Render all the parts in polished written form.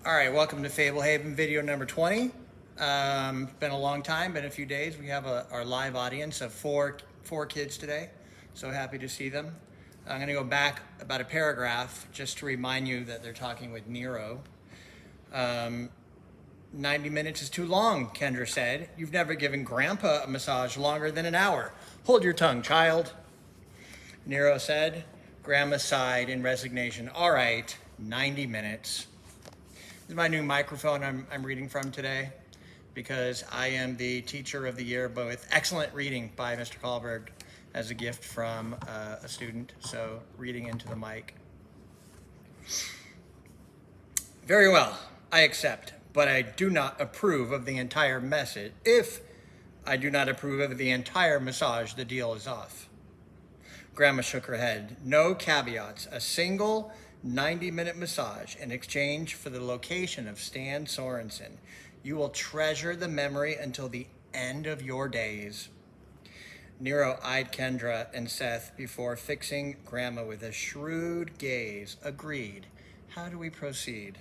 All right, welcome to Fablehaven video number 20. It's been a long time, been a few days. We have our live audience of four kids today. So happy to see them. I'm going to go back about a paragraph just to remind you that they're talking with Nero. 90 minutes is too long, Kendra said. You've never given Grandpa a massage longer than an hour. Hold your tongue, child, Nero said. Grandma sighed in resignation. All right, 90 minutes. This is my new microphone I'm reading from today because I am the teacher of the year, but with excellent reading by Mr. Kahlberg as a gift from a student. So reading into the mic. Very well, I accept, but I do not approve of the entire message. If I do not approve of the entire massage, the deal is off. Grandma shook her head. No caveats, a single 90-minute massage in exchange for the location of Stan Sorensen. You will treasure the memory until the end of your days. Nero eyed Kendra and Seth before fixing Grandma with a shrewd gaze. Agreed. How do we proceed?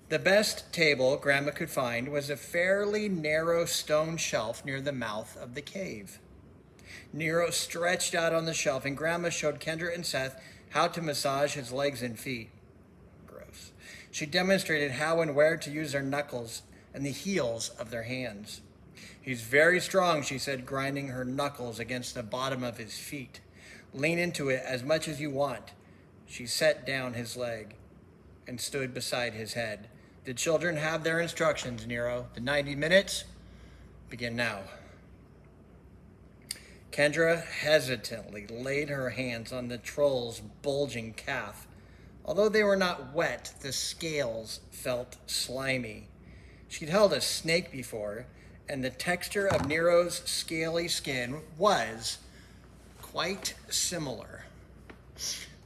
The best table Grandma could find was a fairly narrow stone shelf near the mouth of the cave. Nero stretched out on the shelf, and Grandma showed Kendra and Seth how to massage his legs and feet. Gross. She demonstrated how and where to use their knuckles and the heels of their hands. He's very strong, she said, grinding her knuckles against the bottom of his feet. Lean into it as much as you want. She set down his leg and stood beside his head. The children have their instructions, Nero. The 90 minutes begin now. Kendra hesitantly laid her hands on the troll's bulging calf. Although they were not wet, the scales felt slimy. She'd held a snake before, and the texture of Nero's scaly skin was quite similar.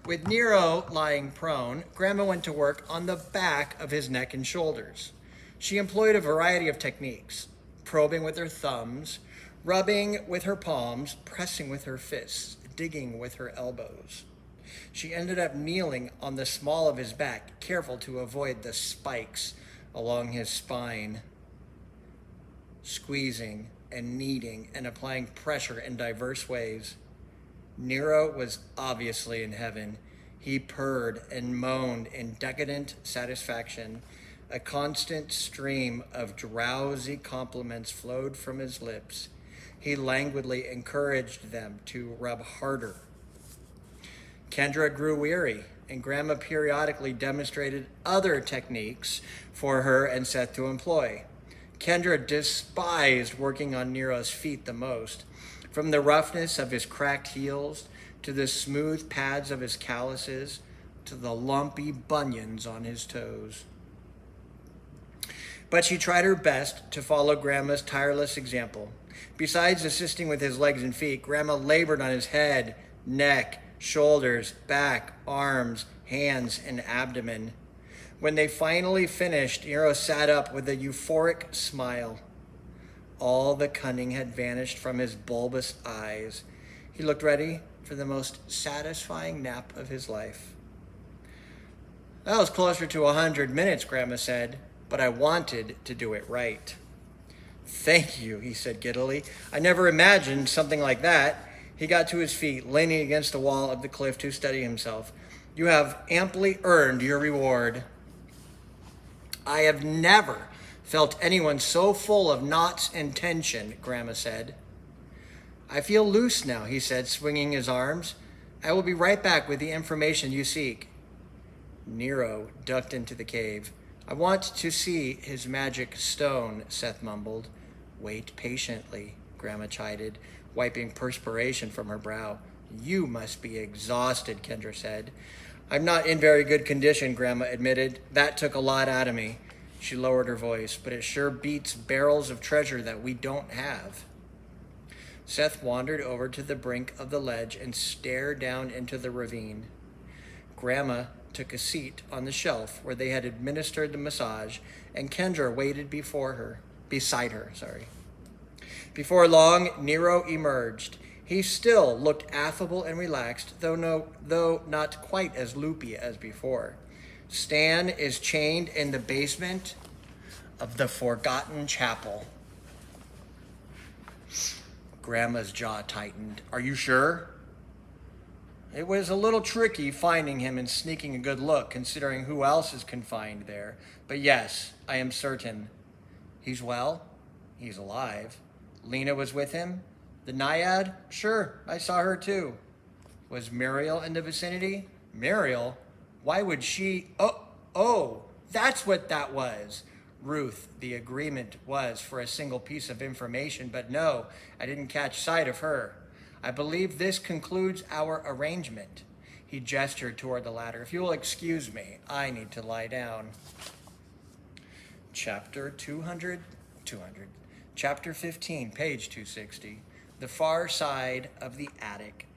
With Nero lying prone, Grandma went to work on the back of his neck and shoulders. She employed a variety of techniques, probing with her thumbs, rubbing with her palms, pressing with her fists, digging with her elbows. She ended up kneeling on the small of his back, careful to avoid the spikes along his spine, squeezing and kneading and applying pressure in diverse ways. Nero was obviously in heaven. He purred and moaned in decadent satisfaction. A constant stream of drowsy compliments flowed from his lips. He languidly encouraged them to rub harder. Kendra grew weary, and Grandma periodically demonstrated other techniques for her and Seth to employ. Kendra despised working on Nero's feet the most, from the roughness of his cracked heels to the smooth pads of his calluses to the lumpy bunions on his toes. But she tried her best to follow Grandma's tireless example. Besides assisting with his legs and feet, Grandma labored on his head, neck, shoulders, back, arms, hands, and abdomen. When they finally finished, Nero sat up with a euphoric smile. All the cunning had vanished from his bulbous eyes. He looked ready for the most satisfying nap of his life. That was closer to 100 minutes, Grandma said, but I wanted to do it right. Thank you, he said giddily. I never imagined something like that. He got to his feet, leaning against the wall of the cliff to steady himself. You have amply earned your reward. I have never felt anyone so full of knots and tension, Grandma said. I feel loose now, he said, swinging his arms. I will be right back with the information you seek. Nero ducked into the cave. I want to see his magic stone, Seth mumbled. Wait patiently, Grandma chided, wiping perspiration from her brow. You must be exhausted, Kendra said. I'm not in very good condition, Grandma admitted. That took a lot out of me. She lowered her voice, but it sure beats barrels of treasure that we don't have. Seth wandered over to the brink of the ledge and stared down into the ravine. Grandma took a seat on the shelf where they had administered the massage, and Kendra waited beside her. Before long, Nero emerged. He still looked affable and relaxed, though not quite as loopy as before. Stan is chained in the basement of the forgotten chapel. Grandma's jaw tightened. Are you sure? It was a little tricky finding him and sneaking a good look, considering who else is confined there. But yes, I am certain. He's well. He's alive. Lena was with him. The Naiad? Sure, I saw her too. Was Muriel in the vicinity? Muriel? Why would she? Oh, that's what that was. Ruth, the agreement was for a single piece of information, but no, I didn't catch sight of her. I believe this concludes our arrangement. He gestured toward the ladder. If you will excuse me, I need to lie down. Chapter 200. Chapter 15, page 260. The far side of the attic.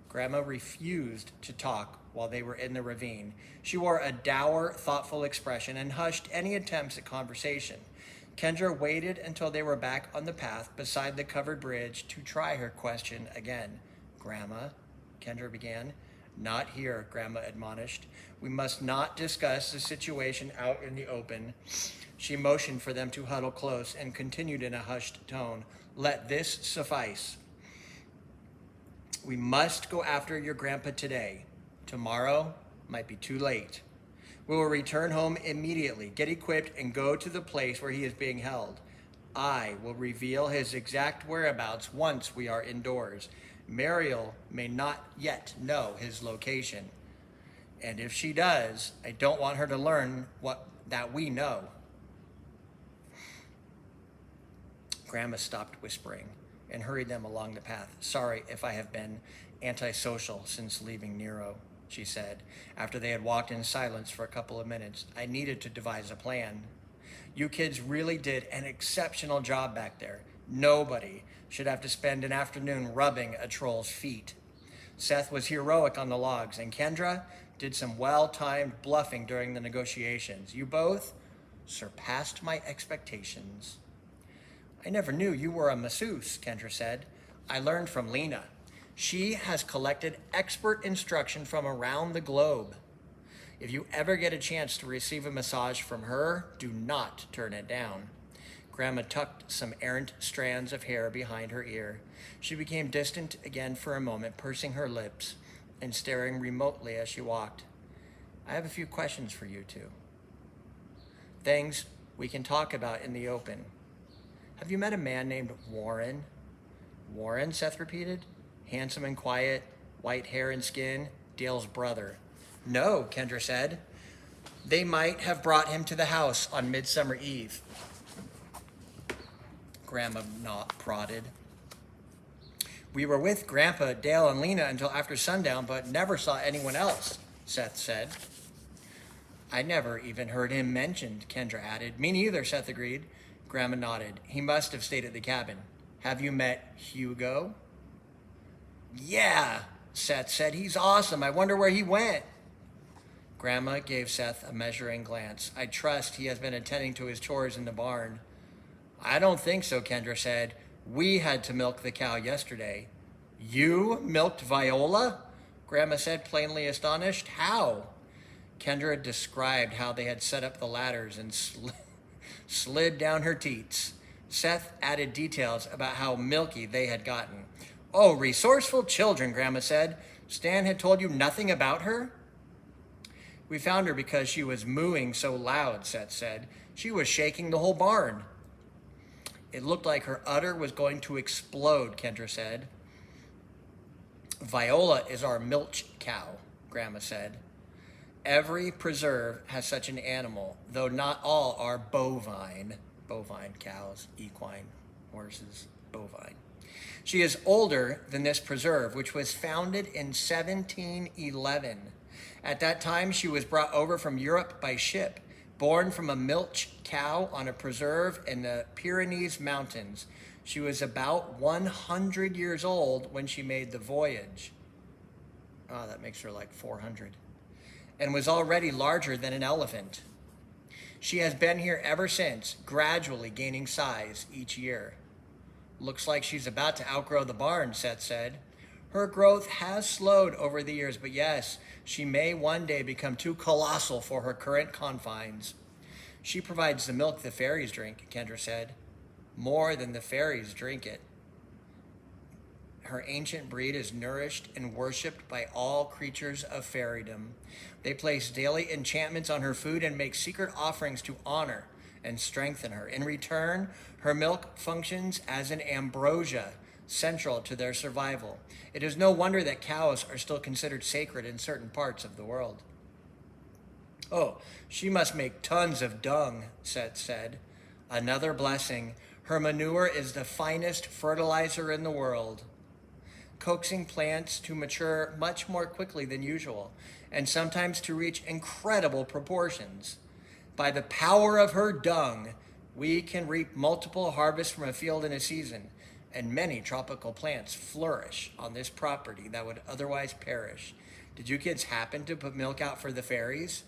Grandma refused to talk while they were in the ravine. She wore a dour, thoughtful expression and hushed any attempts at conversation. Kendra waited until they were back on the path beside the covered bridge to try her question again. Grandma, Kendra began. Not here, Grandma admonished. We must not discuss the situation out in the open. She motioned for them to huddle close and continued in a hushed tone. Let this suffice. We must go after your grandpa today. Tomorrow might be too late. We will return home immediately, get equipped, and go to the place where he is being held. I will reveal his exact whereabouts once we are indoors. Muriel may not yet know his location. And if she does, I don't want her to learn that we know. Grandma stopped whispering and hurried them along the path. Sorry if I have been antisocial since leaving Nero, she said, after they had walked in silence for a couple of minutes. I needed to devise a plan. You kids really did an exceptional job back there. Nobody should have to spend an afternoon rubbing a troll's feet. Seth was heroic on the logs, and Kendra did some well-timed bluffing during the negotiations. You both surpassed my expectations. I never knew you were a masseuse, Kendra said. I learned from Lena. She has collected expert instruction from around the globe. If you ever get a chance to receive a massage from her, do not turn it down. Grandma tucked some errant strands of hair behind her ear. She became distant again for a moment, pursing her lips and staring remotely as she walked. I have a few questions for you two. Things we can talk about in the open. Have you met a man named Warren? Warren, Seth repeated. Handsome and quiet, white hair and skin, Dale's brother. No, Kendra said. They might have brought him to the house on Midsummer Eve. Grandma prodded. We were with Grandpa, Dale, and Lena until after sundown, but never saw anyone else, Seth said. I never even heard him mentioned, Kendra added. Me neither, Seth agreed. Grandma nodded. He must have stayed at the cabin. Have you met Hugo? Yeah, Seth said. He's awesome. I wonder where he went. Grandma gave Seth a measuring glance. I trust he has been attending to his chores in the barn. I don't think so, Kendra said. We had to milk the cow yesterday. You milked Viola? Grandma said, plainly astonished. How? Kendra described how they had set up the ladders and slid down her teats. Seth added details about how milky they had gotten. Oh, resourceful children, Grandma said. Stan had told you nothing about her? We found her because she was mooing so loud, Seth said. She was shaking the whole barn. It looked like her udder was going to explode, Kendra said. Viola is our milch cow, Grandma said. Every preserve has such an animal, though not all are bovine. Bovine cows, equine horses, bovine. She is older than this preserve, which was founded in 1711. At that time, she was brought over from Europe by ship, born from a milch cow on a preserve in the Pyrenees Mountains. She was about 100 years old when she made the voyage. Oh, that makes her like 400. And was already larger than an elephant. She has been here ever since, gradually gaining size each year. Looks like she's about to outgrow the barn, Seth said. Her growth has slowed over the years, but yes, she may one day become too colossal for her current confines. She provides the milk the fairies drink, Kendra said. More than the fairies drink it. Her ancient breed is nourished and worshipped by all creatures of fairydom. They place daily enchantments on her food and make secret offerings to honor and strengthen her. In return, her milk functions as an ambrosia, central to their survival. It is no wonder that cows are still considered sacred in certain parts of the world. Oh, she must make tons of dung, Seth said. Another blessing. Her manure is the finest fertilizer in the world, coaxing plants to mature much more quickly than usual, and sometimes to reach incredible proportions. By the power of her dung, we can reap multiple harvests from a field in a season, and many tropical plants flourish on this property that would otherwise perish. Did you kids happen to put milk out for the fairies?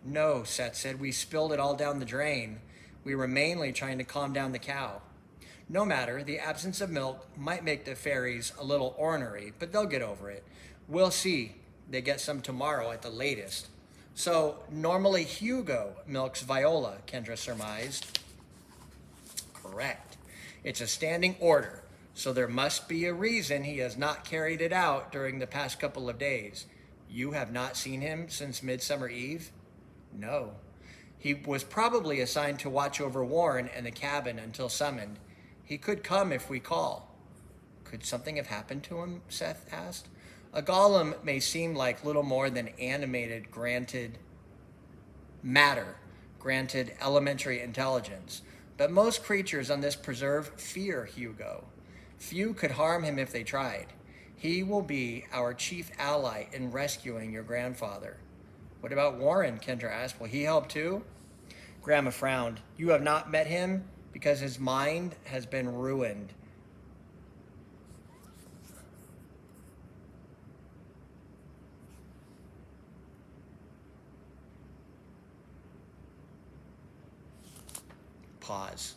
No, Seth said. We spilled it all down the drain. We were mainly trying to calm down the cow. No matter, the absence of milk might make the fairies a little ornery, but they'll get over it. We'll see. They get some tomorrow at the latest. So normally Hugo milks Viola, Kendra surmised. Correct. It's a standing order, so there must be a reason he has not carried it out during the past couple of days. You have not seen him since Midsummer Eve? No. He was probably assigned to watch over Warren and the cabin until summoned. He could come if we call. Could something have happened to him? Seth asked. A golem may seem like little more than animated granted elementary intelligence, but most creatures on this preserve fear Hugo. Few could harm him if they tried. He will be our chief ally in rescuing your grandfather. What about Warren? Kendra asked. Will he help too? Grandma frowned. You have not met him because his mind has been ruined. Pause.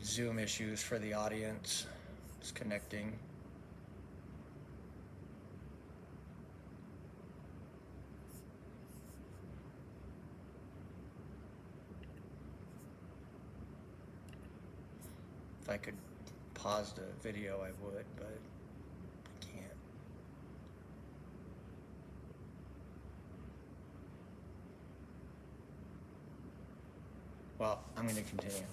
Zoom issues for the audience. It's connecting. If I could pause the video, I would, but I can't. Well, I'm going to continue.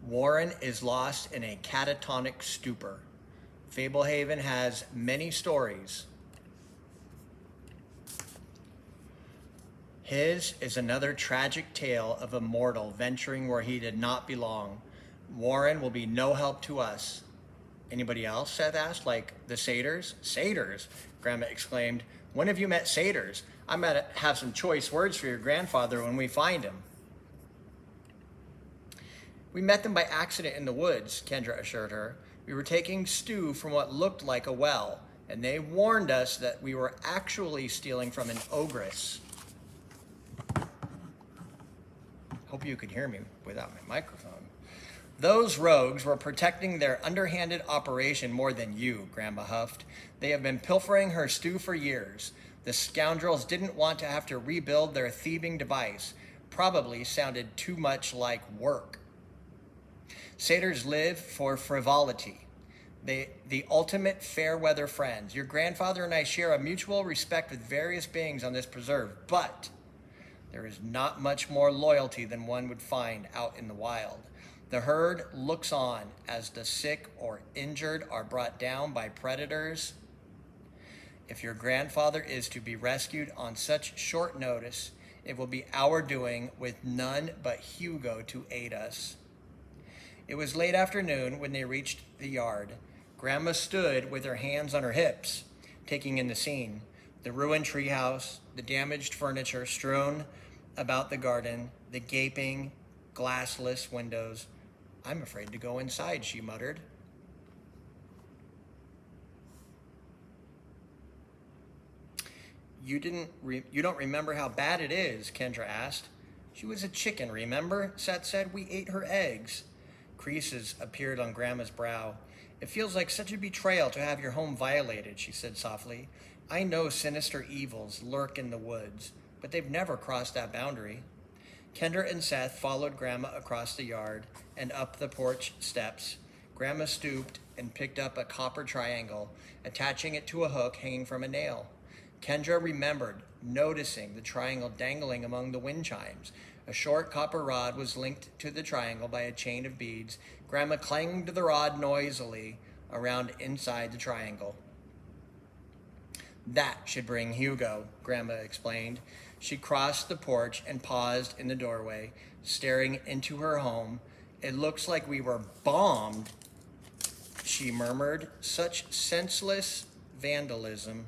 Warren is lost in a catatonic stupor. Fablehaven has many stories. His is another tragic tale of a mortal venturing where he did not belong. Warren will be no help to us. Anybody else? Seth asked. Like the satyrs? Satyrs? Grandma exclaimed. When have you met satyrs? I'm going to have some choice words for your grandfather when we find him. We met them by accident in the woods, Kendra assured her. We were taking stew from what looked like a well, and they warned us that we were actually stealing from an ogress. Hope you could hear me without my microphone. Those rogues were protecting their underhanded operation more than you, Grandma huffed. They have been pilfering her stew for years. The scoundrels didn't want to have to rebuild their thieving device. Probably sounded too much like work. Satyrs live for frivolity. The ultimate fair weather friends. Your grandfather and I share a mutual respect with various beings on this preserve, but there is not much more loyalty than one would find out in the wild. The herd looks on as the sick or injured are brought down by predators. If your grandfather is to be rescued on such short notice, it will be our doing with none but Hugo to aid us. It was late afternoon when they reached the yard. Grandma stood with her hands on her hips, taking in the scene. The ruined treehouse, the damaged furniture strewn about the garden, the gaping, glassless windows. I'm afraid to go inside, she muttered. You don't remember how bad it is, Kendra asked. She was a chicken, remember? Seth said. We ate her eggs. Creases appeared on Grandma's brow. It feels like such a betrayal to have your home violated, she said softly. I know sinister evils lurk in the woods, but they've never crossed that boundary. Kendra and Seth followed Grandma across the yard and up the porch steps. Grandma stooped and picked up a copper triangle, attaching it to a hook hanging from a nail. Kendra remembered noticing the triangle dangling among the wind chimes. A short copper rod was linked to the triangle by a chain of beads. Grandma clanged the rod noisily around inside the triangle. That should bring Hugo, Grandma explained. She crossed the porch and paused in the doorway, staring into her home. It looks like we were bombed, she murmured. Such senseless vandalism.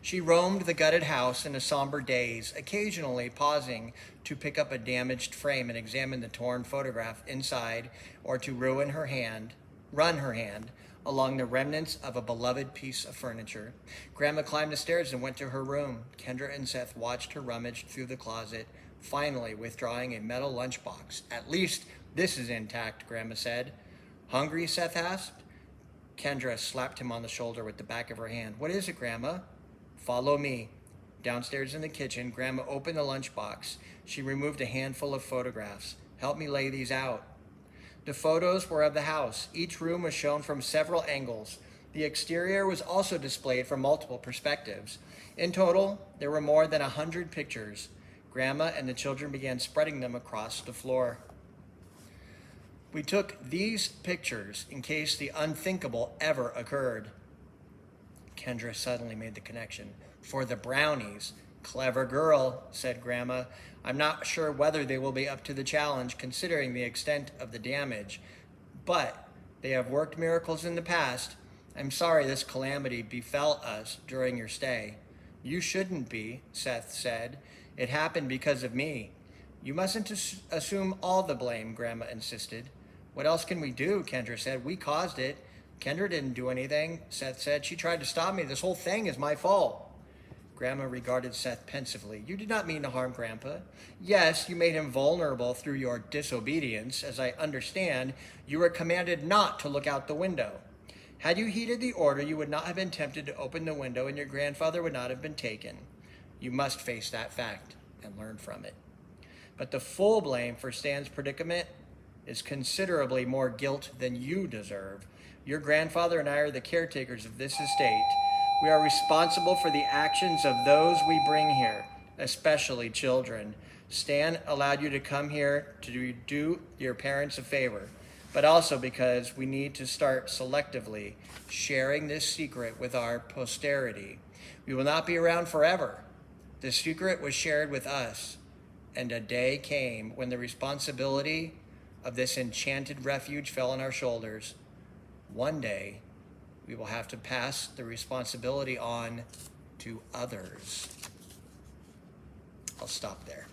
She roamed the gutted house in a somber daze, occasionally pausing to pick up a damaged frame and examine the torn photograph inside, or to run her hand along the remnants of a beloved piece of furniture. Grandma climbed the stairs and went to her room. Kendra and Seth watched her rummage through the closet, finally withdrawing a metal lunchbox. At least this is intact, Grandma said. Hungry? Seth asked. Kendra slapped him on the shoulder with the back of her hand. What is it, Grandma? Follow me. Downstairs in the kitchen, Grandma opened the lunchbox. She removed a handful of photographs. Help me lay these out. The photos were of the house. Each room was shown from several angles. The exterior was also displayed from multiple perspectives. In total, there were more than 100 pictures. Grandma and the children began spreading them across the floor. We took these pictures in case the unthinkable ever occurred. Kendra suddenly made the connection. For the brownies. Clever girl, said Grandma. I'm not sure whether they will be up to the challenge considering the extent of the damage, but they have worked miracles in the past. I'm sorry this calamity befell us during your stay. You shouldn't be, Seth said. It happened because of me. You mustn't assume all the blame, Grandma insisted. What else can we do? Kendra said. We caused it. Kendra didn't do anything, Seth said. She tried to stop me. This whole thing is my fault. Grandma regarded Seth pensively. You did not mean to harm Grandpa. Yes, you made him vulnerable through your disobedience. As I understand, you were commanded not to look out the window. Had you heeded the order, you would not have been tempted to open the window and your grandfather would not have been taken. You must face that fact and learn from it. But the full blame for Stan's predicament is considerably more guilt than you deserve. Your grandfather and I are the caretakers of this estate. We are responsible for the actions of those we bring here, especially children. Stan allowed you to come here to do your parents a favor, but also because we need to start selectively sharing this secret with our posterity. We will not be around forever. The secret was shared with us, and a day came when the responsibility of this enchanted refuge fell on our shoulders. One day, we will have to pass the responsibility on to others. I'll stop there.